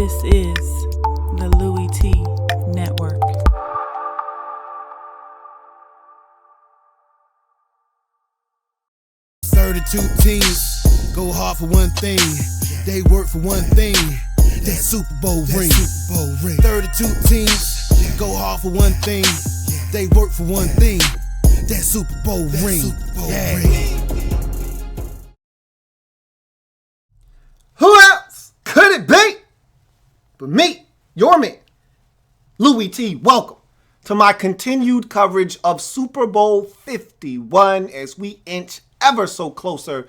This is the Louie Tee Network. Two teams go hard for one thing. They work for one thing. That Super Bowl ring. 32 teams go hard for one thing. They work for one thing. That Super Bowl ring. Who else could it be but me, your man, Louie T? Welcome to my continued coverage of Super Bowl 51 as we inch ever so closer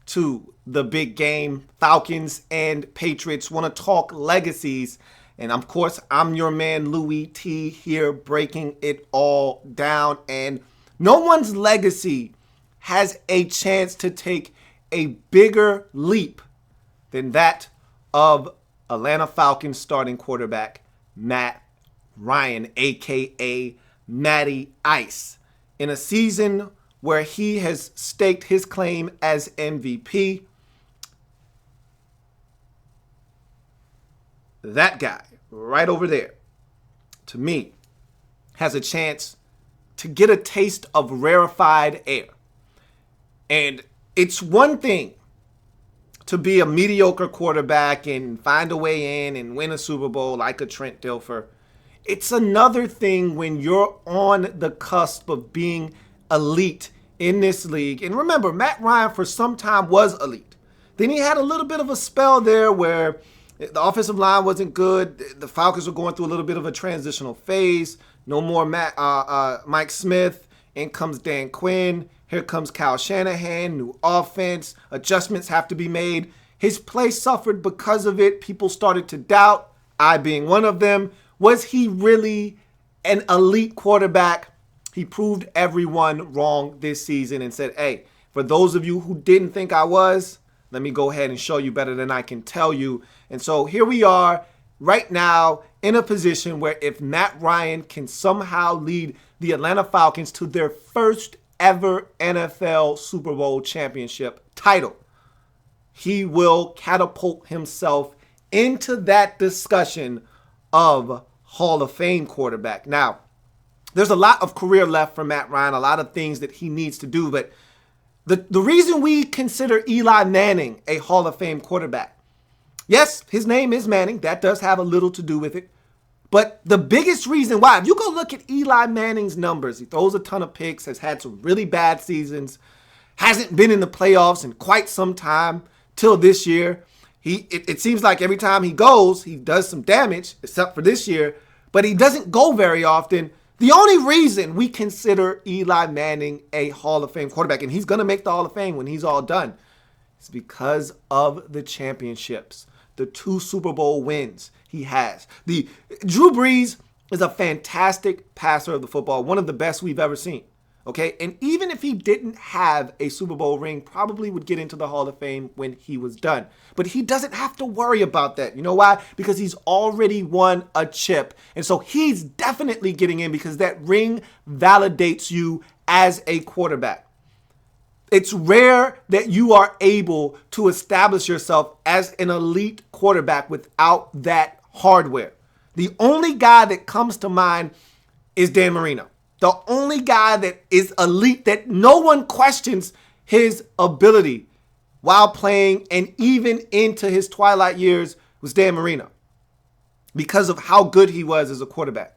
to the big game. Falcons and Patriots. Want to talk legacies. And of course, I'm your man, Louie T, here breaking it all down. And no one's legacy has a chance to take a bigger leap than that of Atlanta Falcons starting quarterback Matt Ryan, a.k.a. Matty Ice. In a season where he has staked his claim as MVP, that guy right over there, to me, has a chance to get a taste of rarefied air. And it's one thing to be a mediocre quarterback and find a way in and win a Super Bowl like a Trent Dilfer. It's another thing when you're on the cusp of being elite in this league. And remember, Matt Ryan for some time was elite. Then he had a little bit of a spell there where the offensive line wasn't good. The Falcons were going through a little bit of a transitional phase. No more Mike Smith. In comes Dan Quinn. Here comes Kyle Shanahan. New offense. Adjustments have to be made. His play suffered because of it. People started to doubt, I being one of them. Was he really an elite quarterback? He proved everyone wrong this season and said, hey, for those of you who didn't think I was, let me go ahead and show you better than I can tell you. And so here we are right now in a position where if Matt Ryan can somehow lead the Atlanta Falcons to their first ever NFL Super Bowl championship title, he will catapult himself into that discussion of Hall of Fame quarterback. Now, there's a lot of career left for Matt Ryan, a lot of things that he needs to do. But the reason we consider Eli Manning a Hall of Fame quarterback, yes, his name is Manning. That does have a little to do with it. But the biggest reason why, if you go look at Eli Manning's numbers, he throws a ton of picks, has had some really bad seasons, hasn't been in the playoffs in quite some time till this year. It seems like every time he goes, he does some damage, except for this year, but he doesn't go very often. The only reason we consider Eli Manning a Hall of Fame quarterback, and he's going to make the Hall of Fame when he's all done, is because of the championships, the 2 Super Bowl wins he has. Drew Brees is a fantastic passer of the football, one of the best we've ever seen. Okay, and even if he didn't have a Super Bowl ring, probably would get into the Hall of Fame when he was done. But he doesn't have to worry about that. You know why? Because he's already won a chip. And so he's definitely getting in because that ring validates you as a quarterback. It's rare that you are able to establish yourself as an elite quarterback without that hardware. The only guy that comes to mind is Dan Marino. The only guy that is elite, that no one questions his ability while playing and even into his twilight years, was Dan Marino because of how good he was as a quarterback.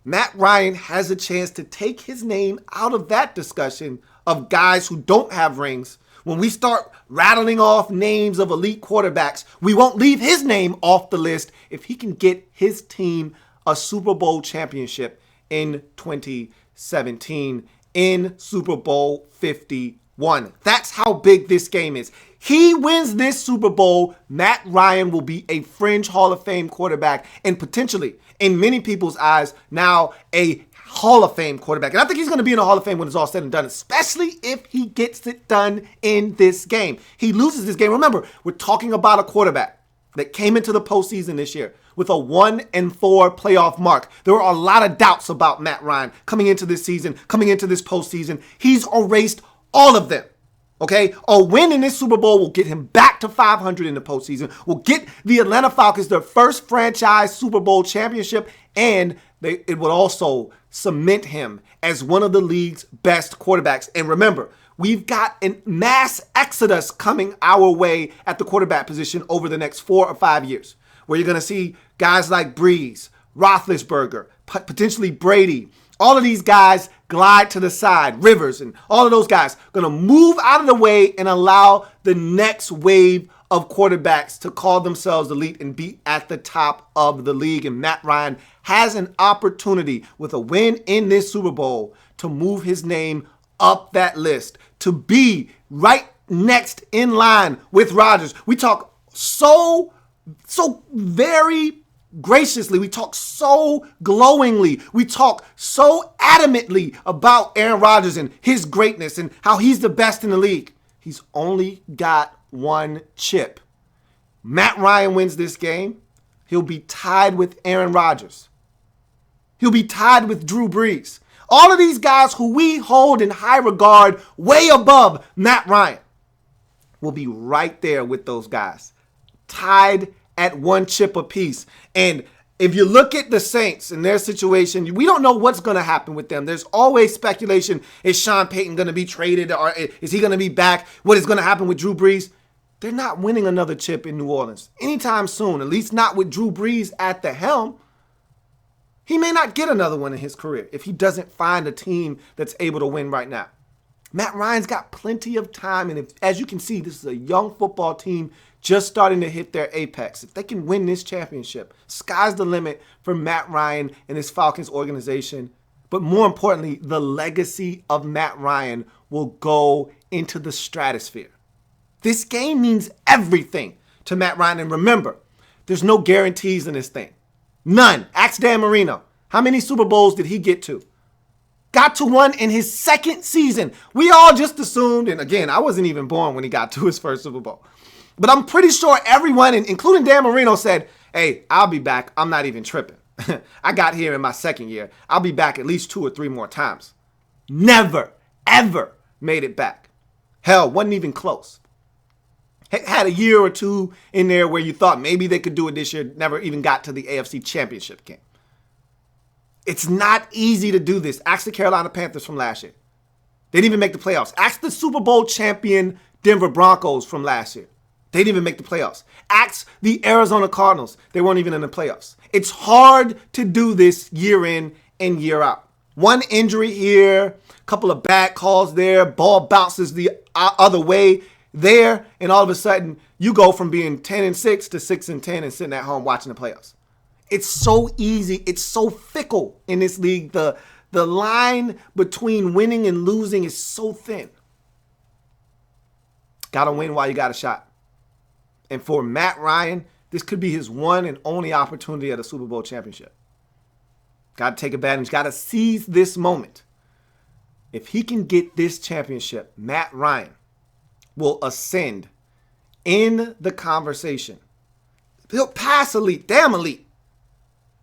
Matt Ryan has a chance to take his name out of that discussion of guys who don't have rings. When we start rattling off names of elite quarterbacks, we won't leave his name off the list if he can get his team a Super Bowl championship in 2017 in Super Bowl 51. That's how big this game is. He wins this Super Bowl, Matt Ryan will be a fringe Hall of Fame quarterback and potentially, in many people's eyes, now a Hall of Fame quarterback. And I think he's going to be in the Hall of Fame when it's all said and done, especially if he gets it done in this game. He loses this game. Remember, we're talking about a quarterback that came into the postseason this year with a 1-4 playoff mark. There were a lot of doubts about Matt Ryan coming into this season, coming into this postseason. He's erased all of them. Okay, a win in this Super Bowl will get him back to 500 in the postseason, will get the Atlanta Falcons their first franchise Super Bowl championship, and it would also cement him as one of the league's best quarterbacks. And remember, we've got a mass exodus coming our way at the quarterback position over the next 4 or 5 years, where you're going to see guys like Breeze, Roethlisberger, potentially Brady, all of these guys glide to the side, Rivers, and all of those guys going to move out of the way and allow the next wave of quarterbacks to call themselves elite and be at the top of the league. And Matt Ryan has an opportunity with a win in this Super Bowl to move his name up that list, to be right next in line with Rodgers. We talk so very graciously, we talk so glowingly, we talk so adamantly about Aaron Rodgers and his greatness and how he's the best in the league. He's only got one chip. Matt Ryan wins this game, he'll be tied with Aaron Rodgers. He'll be tied with Drew Brees. All of these guys who we hold in high regard, way above Matt Ryan, will be right there with those guys, tied at one chip apiece. And if you look at the Saints and their situation, we don't know what's going to happen with them. There's always speculation. Is Sean Payton going to be traded, or is he going to be back? What is going to happen with Drew Brees? They're not winning another chip in New Orleans anytime soon, at least not with Drew Brees at the helm. He may not get another one in his career if he doesn't find a team that's able to win right now. Matt Ryan's got plenty of time, and as you can see, this is a young football team just starting to hit their apex. If they can win this championship, sky's the limit for Matt Ryan and his Falcons organization. But more importantly, the legacy of Matt Ryan will go into the stratosphere. This game means everything to Matt Ryan. And remember, there's no guarantees in this thing. None. Ask Dan Marino. How many Super Bowls did he get to? Got to one in his second season. We all just assumed, and again, I wasn't even born when he got to his first Super Bowl. But I'm pretty sure everyone, including Dan Marino, said, hey, I'll be back. I'm not even tripping. I got here in my second year. I'll be back at least 2 or 3 more times. Never, ever made it back. Hell, wasn't even close. Had a year or two in there where you thought maybe they could do it this year. Never even got to the AFC Championship game. It's not easy to do this. Ask the Carolina Panthers from last year. They didn't even make the playoffs. Ask the Super Bowl champion Denver Broncos from last year. They didn't even make the playoffs. Ask the Arizona Cardinals. They weren't even in the playoffs. It's hard to do this year in and year out. One injury here, a couple of bad calls there, ball bounces the other way there, and all of a sudden you go from being 10-6 to 6-10 and sitting at home watching the playoffs. It's so easy. It's so fickle in this league. The line between winning and losing is so thin. Got to win while you got a shot. And for Matt Ryan, this could be his one and only opportunity at a Super Bowl championship. Got to take advantage. Got to seize this moment. If he can get this championship, Matt Ryan will ascend in the conversation. He'll pass elite, damn elite.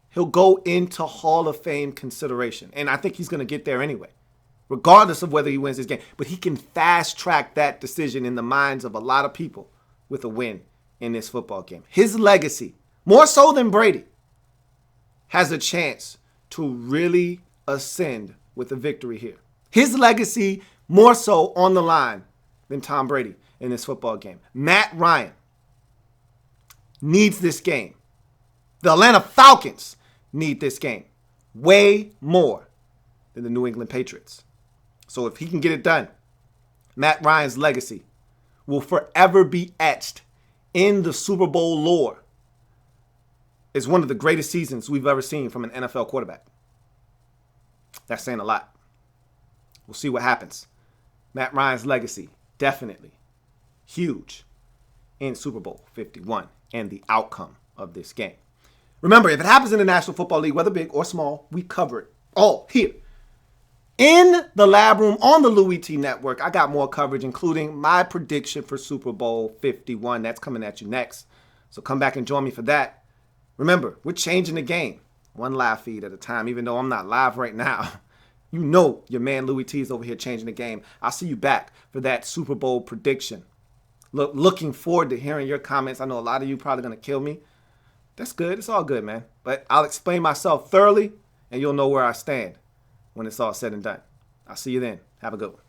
He'll go into Hall of Fame consideration. And I think he's going to get there anyway, regardless of whether he wins this game. But he can fast track that decision in the minds of a lot of people with a win in this football game. His legacy, more so than Brady, has a chance to really ascend with a victory here. His legacy more so on the line than Tom Brady in this football game. Matt Ryan needs this game. The Atlanta Falcons need this game way more than the New England Patriots. So if he can get it done, Matt Ryan's legacy will forever be etched in the Super Bowl lore as one of the greatest seasons we've ever seen from an NFL quarterback. That's saying a lot. We'll see what happens. Matt Ryan's legacy, definitely huge in Super Bowl 51 and the outcome of this game. Remember, if it happens in the National Football League, whether big or small, we cover it all here in the Lab Room on the Louie Tee Network. I got more coverage, including my prediction for Super Bowl 51. That's coming at you next. So come back and join me for that. Remember, we're changing the game one live feed at a time, even though I'm not live right now. You know your man Louie T is over here changing the game. I'll see you back for that Super Bowl prediction. Looking forward to hearing your comments. I know a lot of you probably going to kill me. That's good. It's all good, man. But I'll explain myself thoroughly, and you'll know where I stand when it's all said and done. I'll see you then. Have a good one.